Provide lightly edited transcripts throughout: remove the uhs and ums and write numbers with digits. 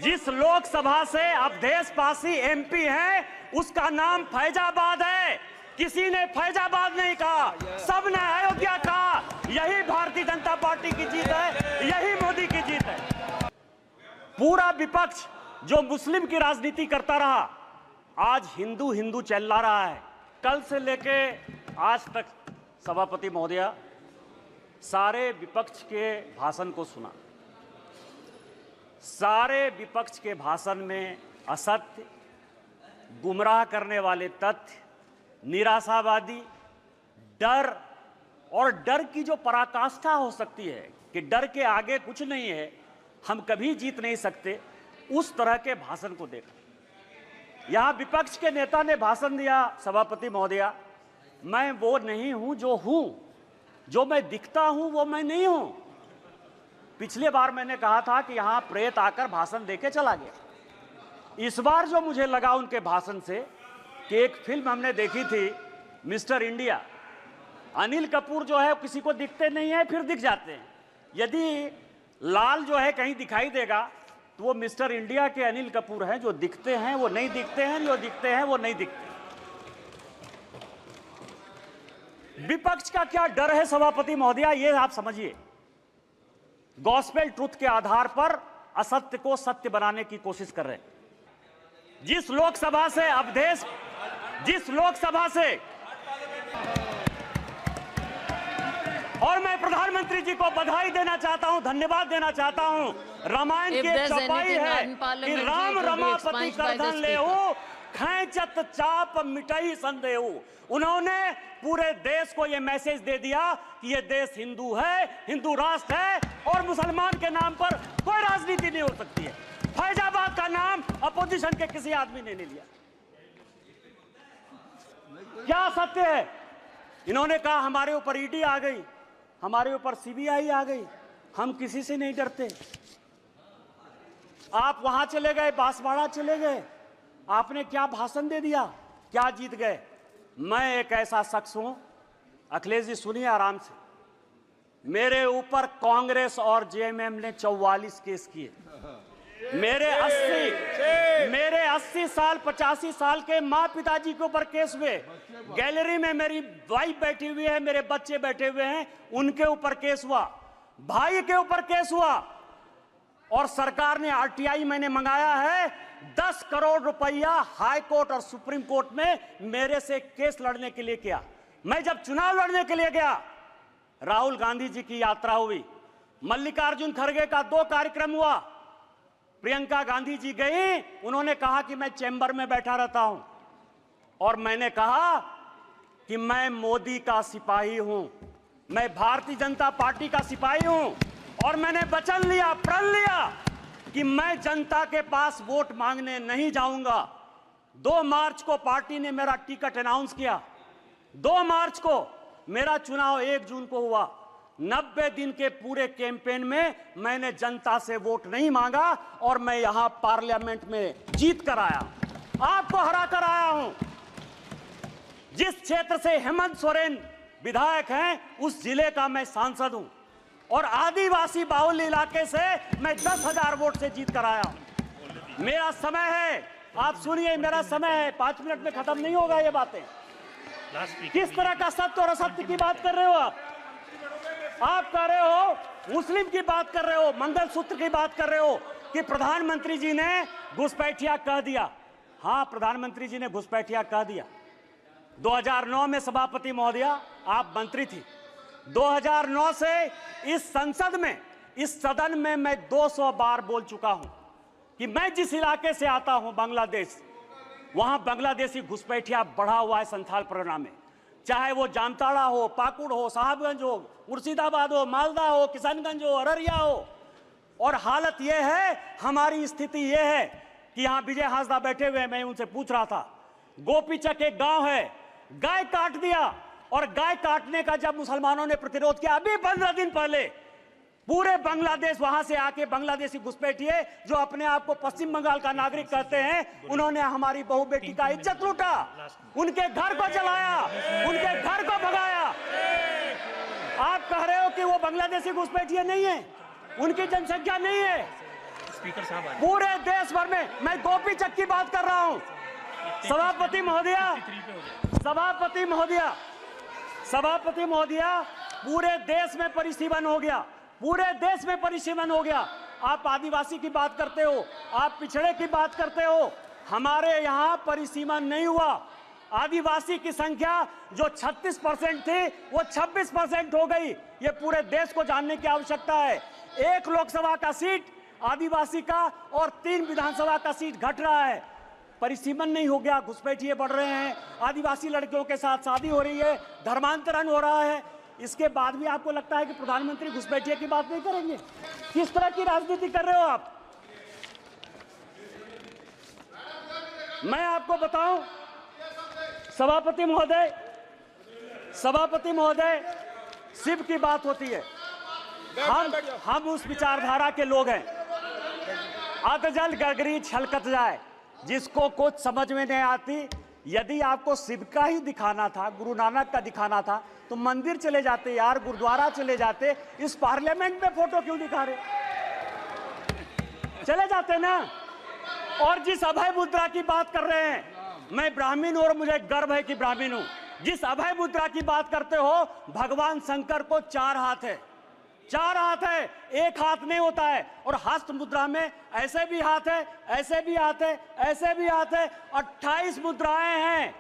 जिस लोकसभा से अवधेश पासी एमपी हैं, उसका नाम फैजाबाद है। किसी ने फैजाबाद नहीं कहा, सबने अयोध्या कहा। यही भारतीय जनता पार्टी की जीत है, यही मोदी की जीत है। पूरा विपक्ष जो मुस्लिम की राजनीति करता रहा, आज हिंदू हिंदू चला रहा है। कल से लेके आज तक सभापति महोदय सारे विपक्ष के भाषण को सुना। सारे विपक्ष के भाषण में असत्य, गुमराह करने वाले तथ्य, निराशावादी, डर और डर की जो पराकाष्ठा हो सकती है कि डर के आगे कुछ नहीं है, हम कभी जीत नहीं सकते, उस तरह के भाषण को देखा। यहां विपक्ष के नेता ने भाषण दिया, सभापति महोदय, मैं वो नहीं हूं जो हूं, जो मैं दिखता हूं वो मैं नहीं हूं। पिछले बार मैंने कहा था कि यहां प्रेत आकर भाषण देके चला गया। इस बार जो मुझे लगा उनके भाषण से कि एक फिल्म हमने देखी थी मिस्टर इंडिया, अनिल कपूर जो है किसी को दिखते नहीं है, फिर दिख जाते हैं। यदि लाल जो है कहीं दिखाई देगा तो वो मिस्टर इंडिया के अनिल कपूर हैं, जो दिखते हैं वो नहीं दिखते हैं, जो दिखते हैं वो नहीं दिखते। विपक्ष का क्या डर है सभापति महोदय, ये आप समझिए। गॉस्पेल ट्रुथ के आधार पर असत्य को सत्य बनाने की कोशिश कर रहे हैं। जिस लोकसभा से अवधेश, जिस लोकसभा से, और मैं प्रधानमंत्री जी को बधाई देना चाहता हूं, धन्यवाद देना चाहता हूं। रामायण की एक चौपाई है कि राम रमापति करधन लेहु, खैंचत चाप मिटाई संदेहु। उन्होंने पूरे देश को यह मैसेज दे दिया कि यह देश हिंदू है, हिंदू राष्ट्र है और मुसलमान के नाम पर कोई राजनीति नहीं हो सकती है। फैजाबाद का नाम अपोजिशन के किसी आदमी ने नहीं लिया। क्या सत्य है? इन्होंने कहा हमारे ऊपर ईडी आ गई, हमारे ऊपर सीबीआई आ गई, हम किसी से नहीं डरते। आप वहां चले गए, बांसवाड़ा चले गए, आपने क्या भाषण दे दिया, क्या जीत गए? मैं एक ऐसा शख्स हूं, अखिलेश जी सुनिए आराम से, मेरे ऊपर कांग्रेस और जेएमएम ने 44 केस किए। मेरे 80 साल 85 साल के माँ पिताजी के ऊपर केस हुए। गैलरी में मेरी वाइफ बैठी हुई है, मेरे बच्चे बैठे हुए हैं, उनके ऊपर केस हुआ, भाई के ऊपर केस हुआ। और सरकार ने आरटीआई मैंने मंगाया है, 10 करोड़ रुपया हाई कोर्ट और सुप्रीम कोर्ट में मेरे से केस लड़ने के लिए किया। मैं जब चुनाव लड़ने के लिए गया, राहुल गांधी जी की यात्रा हुई, मल्लिकार्जुन खड़गे का 2 कार्यक्रम हुआ, प्रियंका गांधी जी गई, उन्होंने कहा कि मैं चैम्बर में बैठा रहता हूं, और मैंने कहा कि मैं मोदी का सिपाही हूं, मैं भारतीय जनता पार्टी का सिपाही हूं, और मैंने वचन लिया, प्रण लिया कि मैं जनता के पास वोट मांगने नहीं जाऊंगा। 2 मार्च को पार्टी ने मेरा टिकट अनाउंस किया, 2 मार्च को, मेरा चुनाव 1 जून को हुआ। 90 दिन के पूरे कैंपेन में मैंने जनता से वोट नहीं मांगा और मैं यहां पार्लियामेंट में जीत कर आया, आपको हरा कर आया हूं। जिस क्षेत्र से हेमंत सोरेन विधायक हैं, उस जिले का मैं सांसद हूं, और आदिवासी बाहुल इलाके से मैं 10,000 वोट से जीत कर आया हूं। मेरा समय है, आप सुनिए, मेरा समय है, 5 मिनट में खत्म नहीं होगा ये बातें। किस तरह का सत्य और असत्य की बात कर रहे हो आप कह रहे हो, मुस्लिम की बात कर रहे हो, मंगलसूत्र की बात कर रहे हो कि प्रधानमंत्री जी ने घुसपैठिया कह दिया। हां, प्रधानमंत्री जी ने घुसपैठिया कह दिया। 2009 में सभापति महोदय आप मंत्री थी, 2009 से इस संसद में, इस सदन में मैं 200 बार बोल चुका हूं कि मैं जिस इलाके से आता हूं, बांग्लादेश, वहां बांग्लादेशी घुसपैठिया बढ़ा हुआ है संथाल परगना में। चाहे वो जामताड़ा हो, पाकुड़ हो, साहबगंज हो, मुर्शिदाबाद हो, मालदा हो, किशनगंज हो, अररिया हो। और हालत यह है, हमारी स्थिति यह है कि यहां विजय हांसदा बैठे हुए, मैं उनसे पूछ रहा था, गोपीचक एक गांव है, गाय काट दिया, और गाय काटने का जब मुसलमानों ने प्रतिरोध किया, अभी 15 दिन पहले पूरे बांग्लादेश वहां से आके बांग्लादेशी घुसपैठिए जो अपने आप को पश्चिम बंगाल का नागरिक कहते हैं, उन्होंने हमारी बहू बेटी का इज्जत लूटा, उनके घर को जलाया, उनके घर को भगाया। आप कह रहे हो कि वो बांग्लादेशी घुसपैठिए नहीं है, उनकी जनसंख्या नहीं है। स्पीकर साहब आ पूरे देश भर में, मैं गोपी चक की बात कर रहा हूं। सभापति महोदया, पूरे देश में परिसीमन हो गया, पूरे देश में परिसीमन हो गया। आप आदिवासी की बात करते हो, आप पिछड़े की बात करते हो, हमारे यहां परिसीमन नहीं हुआ। आदिवासी की संख्या जो 36% थी वो 26% हो गई। ये पूरे देश को जानने की आवश्यकता है। 1 लोकसभा का सीट आदिवासी का और 3 विधानसभा का सीट घट रहा है। परिसीमन नहीं हो गया, घुसपैठिए बढ़ रहे हैं, आदिवासी लड़कियों के साथ शादी हो रही है, धर्मांतरण हो रहा है। इसके बाद भी आपको लगता है कि प्रधानमंत्री घुसपैठिए की बात नहीं करेंगे? किस तरह की राजनीति कर रहे हो आप? मैं आपको बताऊं सभापति महोदय, शिव की बात होती है, हम उस विचारधारा के लोग हैं। अधजल गगरी छलकत जाए, जिसको कुछ समझ में नहीं आती। यदि आपको शिव का ही दिखाना था, गुरु नानक का दिखाना था, तो मंदिर चले जाते यार, गुरुद्वारा चले जाते। इस पार्लियामेंट में फोटो क्यों दिखा रहे? चले जाते ना। और जिस अभय मुद्रा की बात कर रहे हैं, मैं ब्राह्मण हूं और मुझे गर्व है कि ब्राह्मण हूं। जिस अभय मुद्रा की बात करते हो, भगवान शंकर को 4 हाथ है, 4 हाथ है, 1 हाथ नहीं होता है। और हस्त मुद्रा में ऐसे भी हाथ है, ऐसे भी हाथ है, ऐसे भी हाथ है। 28 मुद्राएं हैं।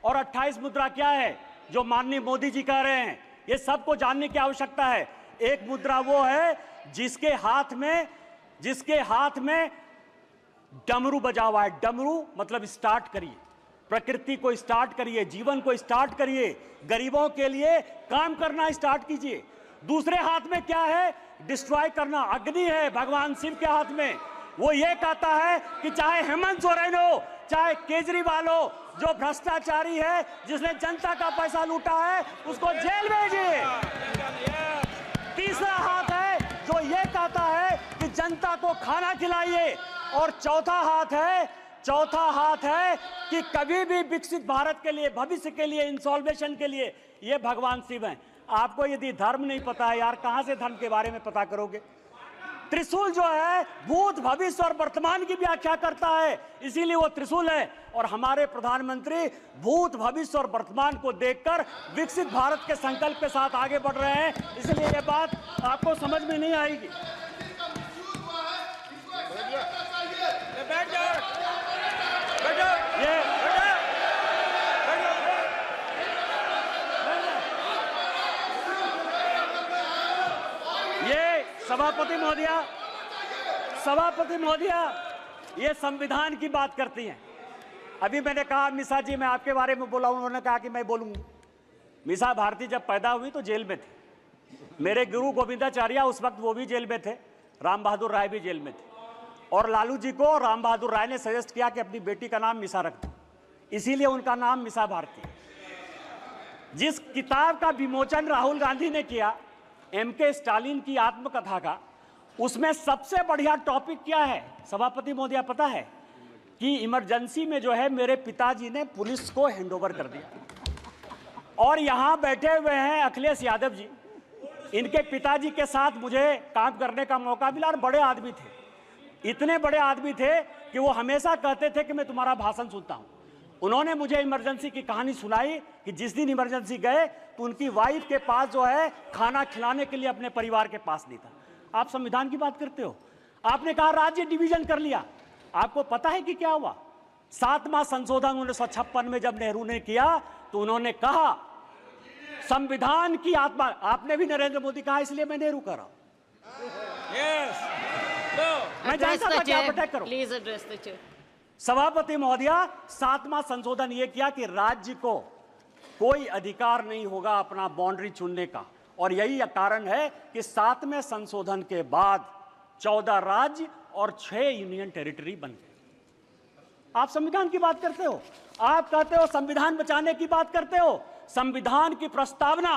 और 28 मुद्रा क्या है जो माननीय मोदी जी कह रहे हैं, ये सबको जानने की आवश्यकता है। एक मुद्रा वो है जिसके हाथ में डमरू बजा हुआ है। डमरू मतलब स्टार्ट करिए, प्रकृति को स्टार्ट करिए, जीवन को स्टार्ट करिए, गरीबों के लिए काम करना स्टार्ट कीजिए। दूसरे हाथ में क्या है? डिस्ट्रॉय करना। अग्नि है भगवान शिव के हाथ में। वो ये कहता है कि चाहे हेमंत सोरेन हो, चाहे केजरीवाल हो, जो भ्रष्टाचारी है, जिसने जनता का पैसा लूटा है, उसको जेल भेजिए। तीसरा हाथ है जो ये कहता है कि जनता को खाना खिलाइए। और चौथा हाथ है कि कभी भी विकसित भारत के लिए, भविष्य के लिए, इंसॉल्वेशन के लिए, ये भगवान शिव हैं। आपको यदि धर्म नहीं पता है यार, कहां से धर्म के बारे में पता करोगे? त्रिशूल जो है भूत, भविष्य और वर्तमान की व्याख्या करता है, इसीलिए वो त्रिशूल है। और हमारे प्रधानमंत्री भूत, भविष्य और वर्तमान को देखकर विकसित भारत के संकल्प के साथ आगे बढ़ रहे हैं। इसलिए ये बात आपको समझ में नहीं आएगी। ये सभापति महोदया, ये संविधान की बात करती हैं। अभी मैंने कहा मिसा जी, मैं आपके बारे में बोला, उन्होंने कहा कि मैं बोलूंगी। मिसा भारती जब पैदा हुई तो जेल में थे। मेरे गुरु गोविंदाचार्य उस वक्त वो भी जेल में थे, राम बहादुर राय भी जेल में थे। और लालू जी को राम बहादुर राय ने सजेस्ट किया कि अपनी बेटी का नाम मिसा रख दो, इसीलिए उनका नाम मिसा भारती। जिस किताब का विमोचन राहुल गांधी ने किया, एमके स्टालिन की आत्मकथा का, उसमें सबसे बढ़िया टॉपिक क्या है सभापति महोदया पता है? कि इमरजेंसी में जो है मेरे पिताजी ने पुलिस को हैंडओवर कर दिया। और यहां बैठे हुए हैं अखिलेश यादव जी, इनके पिताजी के साथ मुझे काम करने का मौका मिला। और बड़े आदमी थे, इतने बड़े आदमी थे कि वो हमेशा कहते थे कि मैं तुम्हारा भाषण सुनता हूं। उन्होंने मुझे इमरजेंसी की कहानी सुनाई कि जिस दिन इमरजेंसी गए तो उनकी वाइफ के पास जो है खाना खिलाने के लिए अपने परिवार के पास नहीं था। आप संविधान की बात करते हो, आपने कहा राज्य डिवीजन कर लिया। आपको पता है कि क्या हुआ? 7वां संशोधन 1956 में जब नेहरू ने किया तो उन्होंने कहा संविधान की आत्मा, आपने भी नरेंद्र मोदी कहा, इसलिए मैं नेहरू कर रहा हूं। मैं जानता था कि आप अटैक करो। Please address the chair. सभापति महोदया, 7वां संशोधन यह किया कि राज्य को कोई अधिकार नहीं होगा अपना बाउंड्री चुनने का। और यही कारण है कि 7वें संशोधन के बाद 14 राज्य और 6 यूनियन टेरिटरी बन गए। आप संविधान की बात करते हो, आप कहते हो संविधान बचाने की बात करते हो। संविधान की प्रस्तावना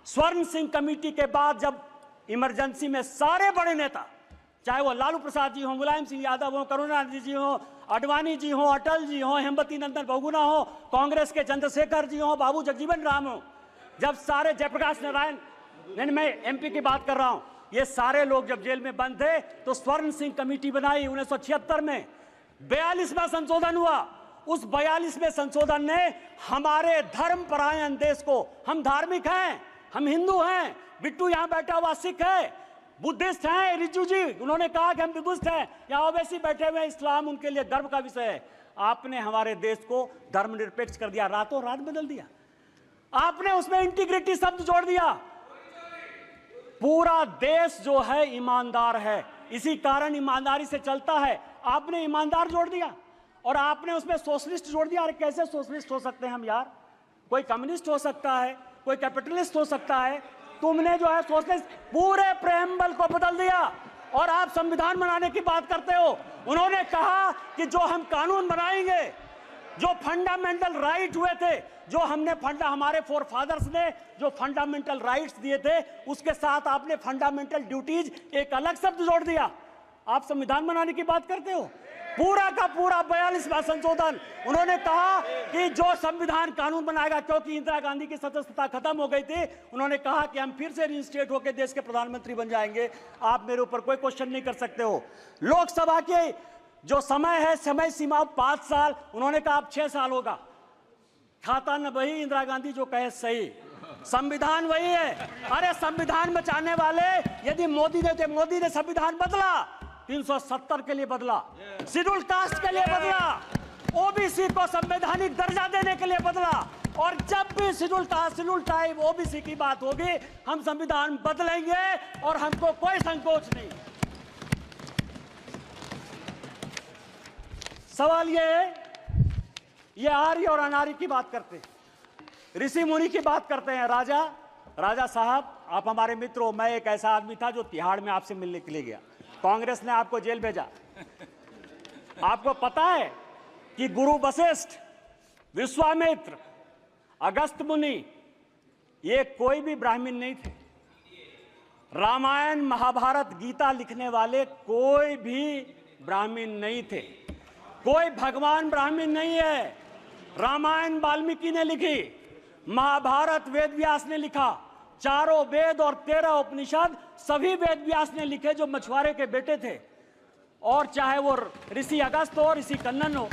स्वर्ण सिंह कमेटी के बाद जब इमरजेंसी में सारे बड़े नेता, चाहे वो लालू प्रसाद जी हो, मुलायम सिंह यादव हो, करुणानिधि जी हो, अडवाणी जी हो, अटल जी हो, हेमवती नंदन बहुगुणा हो, कांग्रेस के चंद्रशेखर जी हो, बाबू जगजीवन राम हो, जब सारे जयप्रकाश नारायण, मैं एमपी की बात कर रहा हूं, ये सारे लोग जब जेल में बंद थे तो स्वर्ण सिंह कमेटी बनाई 1976 में, 42वां संशोधन हुआ। उस 42वें संशोधन ने हमारे धर्मपरायण देश को, हम धार्मिक हैं, हम हिंदू हैं, बिट्टू यहां बैठा हुआ सिख है, बुद्धिस्ट हैं, रिजू जी उन्होंने कहा कि हम बुद्धिस्ट हैं, यहां ओवैसी बैठे हुए हैं, इस्लाम उनके लिए गर्व का विषय है। आपने हमारे देश को धर्मनिरपेक्ष कर दिया, रातों रात बदल दिया। आपने उसमें इंटीग्रिटी शब्द जोड़ दिया। पूरा देश जो है ईमानदार है, इसी कारण ईमानदारी से चलता है। आपने ईमानदार जोड़ दिया और आपने उसमें सोशलिस्ट जोड़ दिया। अरे कैसे सोशलिस्ट हो सकते हैं हम यार? कोई कम्युनिस्ट हो सकता है, कोई कैपिटलिस्ट हो सकता है, तुमने जो है सोशलिस्ट पूरे प्रेम्बल को बदल दिया और आप संविधान बनाने की बात करते हो। उन्होंने कहा कि जो हम कानून बनाएंगे, जो फंडामेंटल राइट हुए थे, जो हमने हमारे फोर फादर्स ने जो फंडामेंटल राइट्स दिए थे, उसके साथ आपने फंडामेंटल ड्यूटीज एक अलग शब्द जोड़ दिया। आप संविधान बनाने की बात करते हो। पूरा का पूरा 42वां संशोधन, उन्होंने कहा कि जो संविधान कानून बनाएगा, क्योंकि इंदिरा गांधी की सदस्यता खत्म हो गई थी, उन्होंने कहा कि हम फिर से रिइंस्टेट होकर देश के प्रधानमंत्री बन जाएंगे। आप मेरे ऊपर कोई क्वेश्चन नहीं कर सकते हो। लोकसभा के जो समय है, समय सीमा 5 साल, उन्होंने कहा अब 6 साल होगा। खाता न वही, इंदिरा गांधी जो कहे सही, संविधान वही है। अरे संविधान बचाने वाले यदि मोदी ने संविधान बदला, 370 के लिए बदला, शेड्यूल कास्ट के लिए बदला, ओबीसी को संवैधानिक दर्जा देने के लिए बदला। और जब भी schedule caste, schedule tribe, OBC की बात होगी, हम संविधान बदलेंगे और हमको कोई संकोच नहीं। सवाल ये है, ये आर्य और अनार्य की बात करते हैं, ऋषि मुनि की बात करते हैं। राजा साहब, आप हमारे मित्र हो। मैं एक ऐसा आदमी था जो तिहाड़ में आपसे मिलने के लिए गया, कांग्रेस ने आपको जेल भेजा। आपको पता है कि गुरु वशिष्ठ, विश्वामित्र, अगस्त मुनि, ये कोई भी ब्राह्मण नहीं थे। रामायण, महाभारत, गीता लिखने वाले कोई भी ब्राह्मण नहीं थे। कोई भगवान ब्राह्मण नहीं है। रामायण वाल्मीकि ने लिखी, महाभारत वेद व्यास ने लिखा, चारों वेद और 13 उपनिषद सभी वेद व्यास ने लिखे, जो मछुआरे के बेटे थे। और चाहे वो ऋषि अगस्त हो, ऋषि कन्नन हो,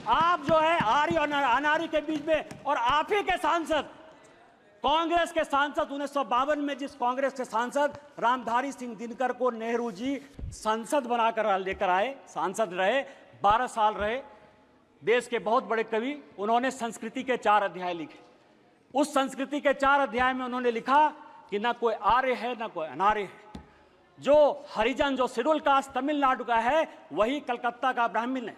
आप जो है आर्य और अनार्य के बीच में। और आप ही के सांसद, कांग्रेस के सांसद, 1952 में जिस कांग्रेस के सांसद रामधारी सिंह दिनकर को नेहरू जी संसद बनाकर लेकर आए, सांसद रहे, 12 साल रहे, देश के बहुत बड़े कवि, उन्होंने संस्कृति के 4 अध्याय लिखे। उस संस्कृति के 4 अध्याय में उन्होंने लिखा कि ना कोई आर्य है ना कोई अनार्य है। जो हरिजन, जो शेड्यूल कास्ट तमिलनाडु का है, वही कलकत्ता का ब्राह्मण है,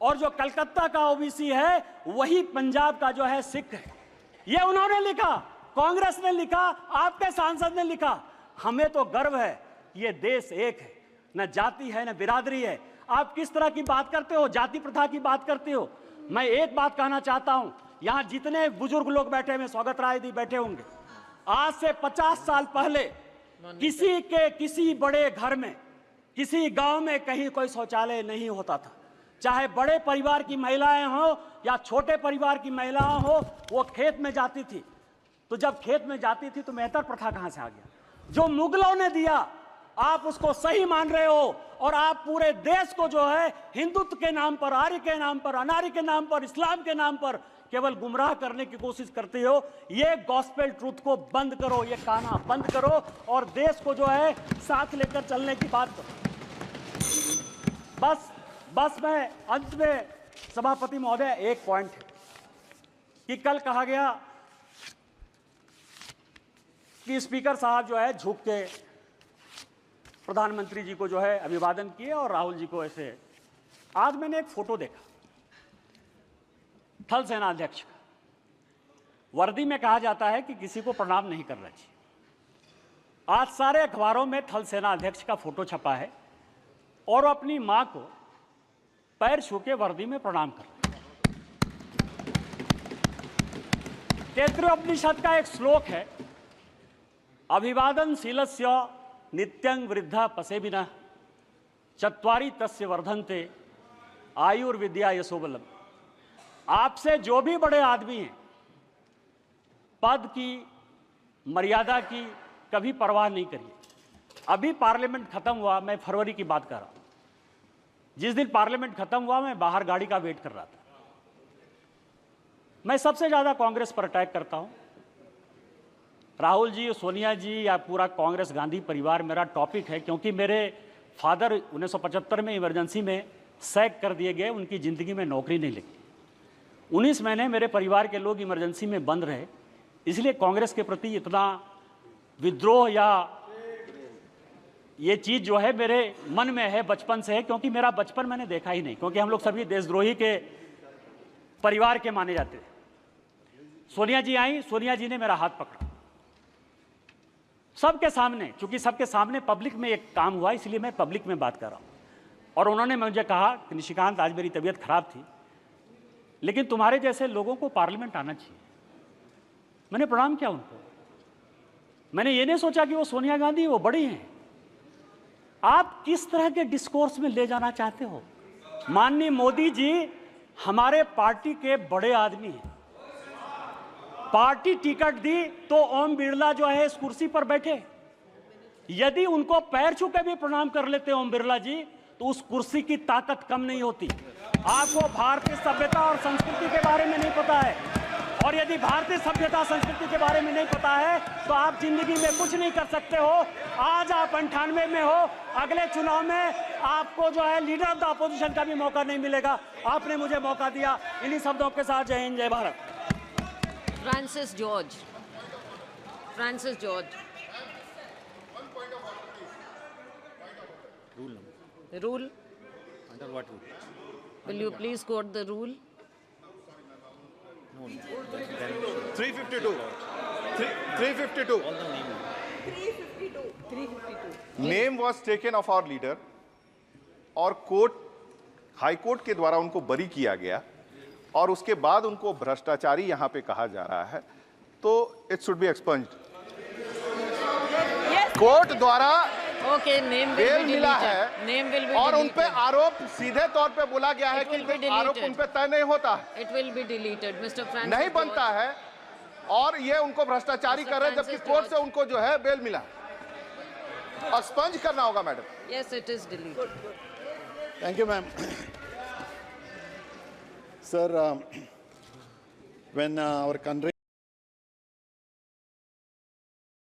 और जो कलकत्ता का ओबीसी है, वही पंजाब का जो है सिख है। ये उन्होंने लिखा, कांग्रेस ने लिखा, आपके सांसद ने लिखा। हमें तो गर्व है, ये देश एक है, न जाति है न बिरादरी है। आप किस तरह की बात करते हो, जाति प्रथा की बात करते हो। मैं एक बात कहना चाहता हूं, यहां जितने बुजुर्ग लोग बैठे हुए, स्वागत राय जी बैठे होंगे, आज से 50 साल पहले किसी बड़े घर में, किसी गांव में कहीं कोई शौचालय नहीं होता था। चाहे बड़े परिवार की महिलाएं हो या छोटे परिवार की महिलाएं हो, वो खेत में जाती थी। तो जब खेत में जाती थी तो मेहतर प्रथा कहां से आ गया? जो मुगलों ने दिया, आप उसको सही मान रहे हो, और आप पूरे देश को जो है हिंदुत्व के नाम पर, आर्य के नाम पर, अनार्य के नाम पर, इस्लाम के नाम पर केवल गुमराह करने की कोशिश करते हो। ये गॉस्पेल ट्रूथ को बंद करो, ये कहना बंद करो, और देश को जो है साथ लेकर चलने की बात करो। बस मैं अंत में, सभापति महोदय, एक पॉइंट है कि कल कहा गया कि स्पीकर साहब जो है झुक के प्रधानमंत्री जी को जो है अभिवादन किए और राहुल जी को ऐसे। आज मैंने एक फोटो देखा थल सेना अध्यक्ष का। वर्दी में कहा जाता है कि किसी को प्रणाम नहीं करना चाहिए। आज सारे अखबारों में थल सेना अध्यक्ष का फोटो छपा है और अपनी मां को पैर छू के वर्दी में प्रणाम कर रहे हैं। तैत्तिरीय उपनिषद का एक श्लोक है, अभिवादनशीलस्य नित्यं वृद्धा पसेबिनः चत्वारि तस्य वर्धन्ते आयुर्विद्या यशोबलम। आपसे जो भी बड़े आदमी हैं, पद की, मर्यादा की कभी परवाह नहीं करिए। अभी पार्लियामेंट खत्म हुआ, मैं फरवरी की बात कर रहा हूं। जिस दिन पार्लियामेंट खत्म हुआ मैं बाहर गाड़ी का वेट कर रहा था। मैं सबसे ज्यादा कांग्रेस पर अटैक करता हूं। राहुल जी, सोनिया जी या पूरा कांग्रेस गांधी परिवार मेरा टॉपिक है, क्योंकि मेरे फादर 1975 में इमरजेंसी में सैक कर दिए गए, उनकी ज़िंदगी में नौकरी नहीं लगी। 19 महीने मेरे परिवार के लोग इमरजेंसी में बंद रहे, इसलिए कांग्रेस के प्रति इतना विद्रोह या ये चीज़ जो है मेरे मन में है, बचपन से है, क्योंकि मेरा बचपन मैंने देखा ही नहीं, क्योंकि हम लोग सभी देशद्रोही के परिवार के माने जाते थे। सोनिया जी आई, सोनिया जी ने मेरा हाथ पकड़ा सबके सामने, क्योंकि सबके सामने पब्लिक में एक काम हुआ, इसलिए मैं पब्लिक में बात कर रहा हूं। और उन्होंने मुझे कहा कि निशिकांत, आज मेरी तबीयत खराब थी, लेकिन तुम्हारे जैसे लोगों को पार्लियामेंट आना चाहिए। मैंने प्रणाम किया उनको। मैंने ये नहीं सोचा कि वो सोनिया गांधी, वो बड़ी हैं। आप किस तरह के डिस्कोर्स में ले जाना चाहते हो? माननीय मोदी जी हमारे पार्टी के बड़े आदमी हैं। पार्टी टिकट दी तो ओम बिरला जो है इस कुर्सी पर बैठे। यदि उनको पैर छू के भी प्रणाम कर लेते ओम बिरला जी, तो उस कुर्सी की ताकत कम नहीं होती। आपको भारतीय सभ्यता और संस्कृति के बारे में नहीं पता है, और यदि भारतीय सभ्यता संस्कृति के बारे में नहीं पता है तो आप जिंदगी में कुछ नहीं कर सकते हो। आज आप 98 में हो, अगले चुनाव में आपको जो है लीडर ऑफ द अपोजिशन का भी मौका नहीं मिलेगा। आपने मुझे मौका दिया। इन्हीं शब्दों के साथ जय हिंद, जय Bharat. Francis George. Rule. Under what rule? Will you please quote the rule? No. 352. 352. All the name. 352. Name was taken of our leader और कोर्ट, हाई कोर्ट के द्वारा उनको बरी किया गया, और उसके बाद उनको भ्रष्टाचारी यहां पे कहा जा रहा है, तो it should be expunged. Court द्वारा Okay, name will बेल be मिला deleted. है Name will be और उन पे deleted. आरोप सीधे तौर पे बोला गया है It will कि be आरोप deleted. उन पे तय नहीं होता है, It will be deleted, Mr. Francis नहीं बनता George. है, और ये उनको भ्रष्टाचारी Mr. कर रहे हैं, जबकि Francis कोर्ट से George. उनको जो है बेल मिला, और स्पंज करना होगा madam. Yes, it is deleted. Thank you, ma'am. Sir, when our country